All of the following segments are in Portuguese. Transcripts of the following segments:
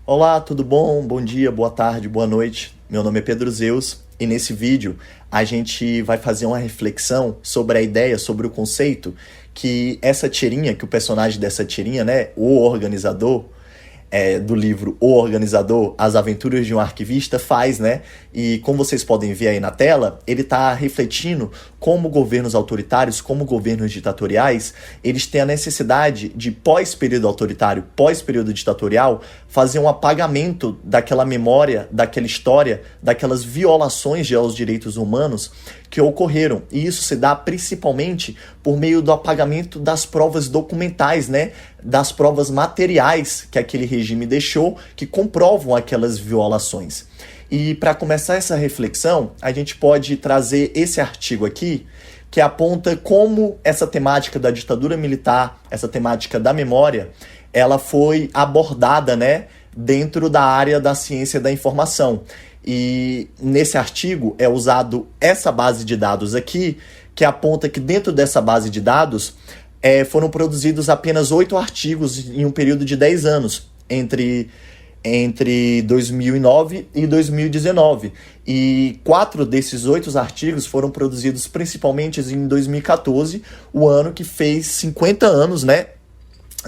Olá, tudo bom? Bom dia, boa tarde, boa noite. Meu nome é Pedro Zeus e nesse vídeo a gente vai fazer uma reflexão sobre a ideia, sobre o conceito que essa tirinha, que o personagem dessa tirinha, né, o organizador, do livro O Organizador, As Aventuras de um Arquivista, faz, né? E como vocês podem ver aí na tela, ele está refletindo como governos autoritários, como governos ditatoriais, eles têm a necessidade de, pós-período autoritário, pós-período ditatorial, fazer um apagamento daquela memória, daquela história, daquelas violações aos direitos humanos que ocorreram. E isso se dá principalmente por meio do apagamento das provas documentais, né? Das provas materiais que aquele regime deixou, que comprovam aquelas violações. E para começar essa reflexão, a gente pode trazer esse artigo aqui, que aponta como essa temática da ditadura militar, essa temática da memória, ela foi abordada, né, dentro da área da ciência da informação. E nesse artigo é usado essa base de dados aqui, que aponta que dentro dessa base de dados foram produzidos apenas 8 artigos em um período de 10 anos, entre 2009 e 2019. E 4 desses 8 artigos foram produzidos principalmente em 2014, o ano que fez 50 anos, né,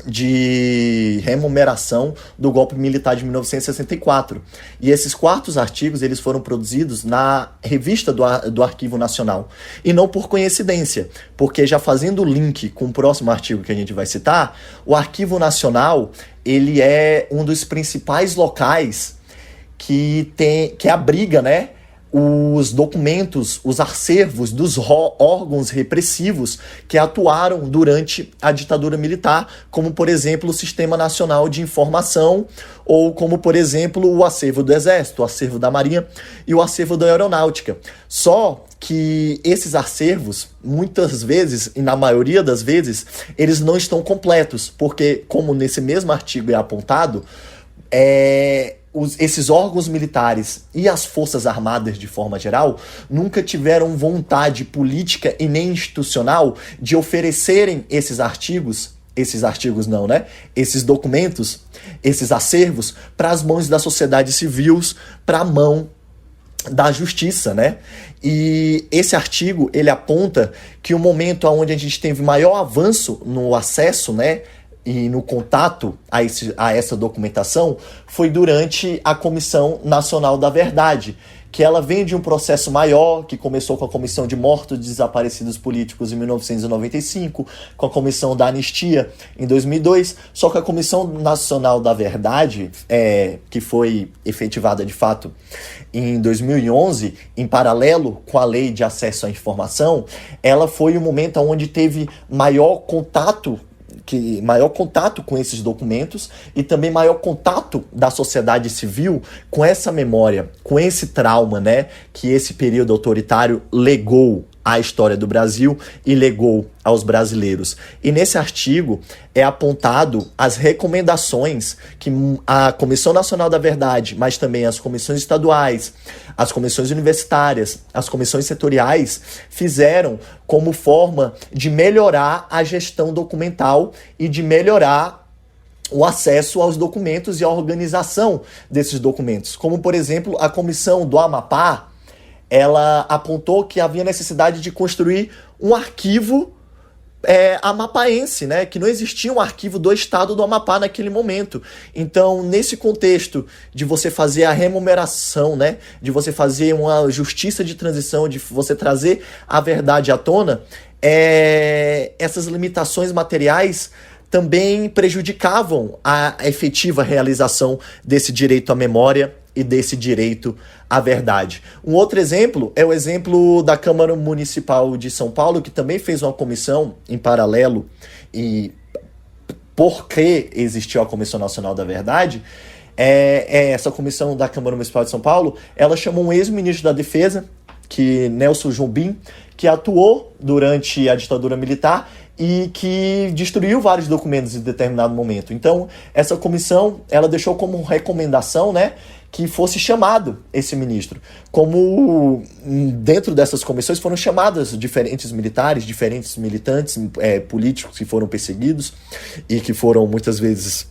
de rememoração do golpe militar de 1964. E esses 4 artigos eles foram produzidos na revista do Arquivo Nacional. E não por coincidência, porque já fazendo o link com o próximo artigo que a gente vai citar, o Arquivo Nacional ele é um dos principais locais que abriga, né, os documentos, os acervos dos órgãos repressivos que atuaram durante a ditadura militar, como, por exemplo, o Sistema Nacional de Informação, ou como, por exemplo, o acervo do Exército, o acervo da Marinha e o acervo da Aeronáutica. Só que esses acervos, muitas vezes, e na maioria das vezes, eles não estão completos, porque, como nesse mesmo artigo é apontado, esses órgãos militares e as forças armadas de forma geral nunca tiveram vontade política e nem institucional de oferecerem esses documentos, esses acervos para as mãos da sociedade civil, para a mão da justiça, né? E esse artigo, ele aponta que o momento onde a gente teve maior avanço no acesso, né, e no contato a essa documentação foi durante a Comissão Nacional da Verdade, que ela vem de um processo maior, que começou com a Comissão de Mortos e Desaparecidos Políticos em 1995, com a Comissão da Anistia em 2002, só que a Comissão Nacional da Verdade, que foi efetivada de fato em 2011, em paralelo com a Lei de Acesso à Informação, ela foi o momento onde teve maior contato com esses documentos e também maior contato da sociedade civil com essa memória, com esse trauma, né, que esse período autoritário legou à história do Brasil e legou aos brasileiros. E nesse artigo é apontado as recomendações que a Comissão Nacional da Verdade, mas também as comissões estaduais, as comissões universitárias, as comissões setoriais fizeram como forma de melhorar a gestão documental e de melhorar o acesso aos documentos e a organização desses documentos. Como, por exemplo, a Comissão do Amapá, ela apontou que havia necessidade de construir um arquivo amapaense, né? Que não existia um arquivo do estado do Amapá naquele momento. Então, nesse contexto de você fazer a rememoração, né? De você fazer uma justiça de transição, de você trazer a verdade à tona, essas limitações materiais também prejudicavam a efetiva realização desse direito à memória e desse direito à verdade. Um outro exemplo é o exemplo da Câmara Municipal de São Paulo, que também fez uma comissão em paralelo, e porque existiu a Comissão Nacional da Verdade, essa comissão da Câmara Municipal de São Paulo, ela chamou um ex-ministro da Defesa, Nelson Jobim, que atuou durante a ditadura militar e que destruiu vários documentos em determinado momento. Então, essa comissão, ela deixou como recomendação, né, que fosse chamado esse ministro. Como dentro dessas comissões foram chamadas diferentes militares, diferentes militantes políticos que foram perseguidos e que foram muitas vezes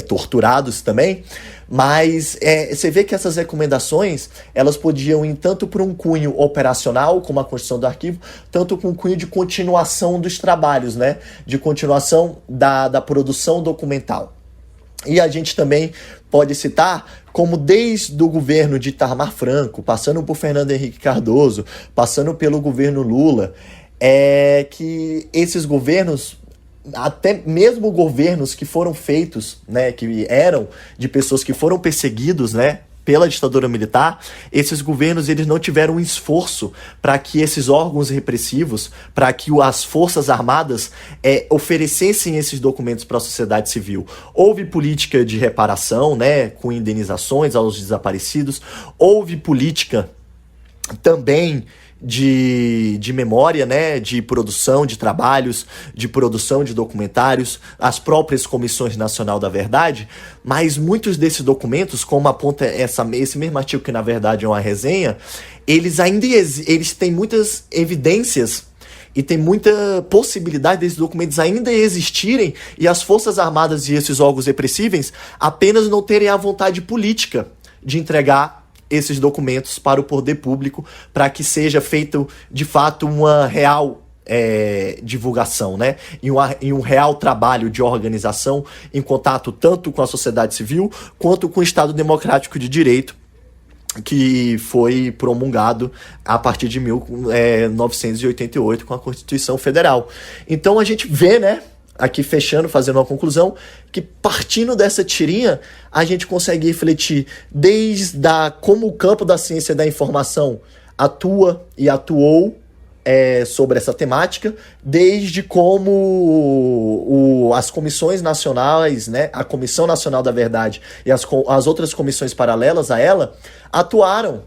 torturados também, mas você vê que essas recomendações, elas podiam ir tanto por um cunho operacional, como a construção do arquivo, tanto com um cunho de continuação dos trabalhos, né? De continuação da produção documental. E a gente também pode citar como desde o governo de Itamar Franco, passando por Fernando Henrique Cardoso, passando pelo governo Lula, que esses governos, até mesmo governos que foram feitos, né, que eram de pessoas que foram perseguidos, né, pela ditadura militar, esses governos eles não tiveram um esforço para que esses órgãos repressivos, para que as forças armadas oferecessem esses documentos para a sociedade civil. Houve política de reparação, né, com indenizações aos desaparecidos, houve política também de memória, né, de produção de trabalhos, de produção de documentários, as próprias Comissões Nacional da Verdade, mas muitos desses documentos, como aponta esse mesmo artigo, que na verdade é uma resenha, eles têm muitas evidências e tem muita possibilidade desses documentos ainda existirem e as Forças Armadas e esses órgãos repressíveis apenas não terem a vontade política de entregar esses documentos para o poder público, para que seja feito, de fato, uma real divulgação, né? E um real trabalho de organização em contato tanto com a sociedade civil quanto com o Estado Democrático de Direito, que foi promulgado a partir de 1988 com a Constituição Federal. Então a gente vê, né, aqui fechando, fazendo uma conclusão, que partindo dessa tirinha, a gente consegue refletir desde como o campo da ciência da informação atua e atuou sobre essa temática, desde como as comissões nacionais, né, a Comissão Nacional da Verdade e as outras comissões paralelas a ela, atuaram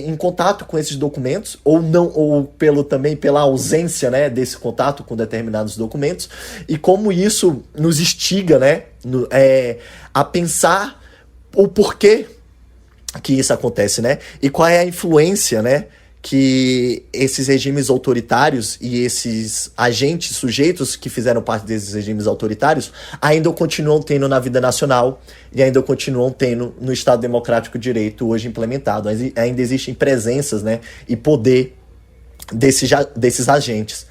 em contato com esses documentos, também pela ausência, né, desse contato com determinados documentos, e como isso nos instiga, né, a pensar o porquê que isso acontece, né, e qual é a influência, né, que esses regimes autoritários e esses agentes, sujeitos que fizeram parte desses regimes autoritários ainda continuam tendo na vida nacional e ainda continuam tendo no Estado Democrático de Direito hoje implementado. Ainda existem presenças, né, e poder desses agentes.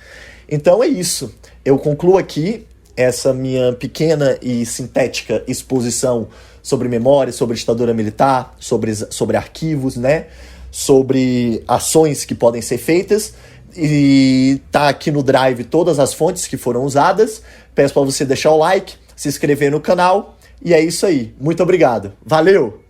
Então é isso. Eu concluo aqui essa minha pequena e sintética exposição sobre memória, sobre ditadura militar, sobre arquivos, né, sobre ações que podem ser feitas, e tá aqui no Drive todas as fontes que foram usadas. Peço para você deixar o like, se inscrever no canal, e é isso aí. Muito obrigado. Valeu!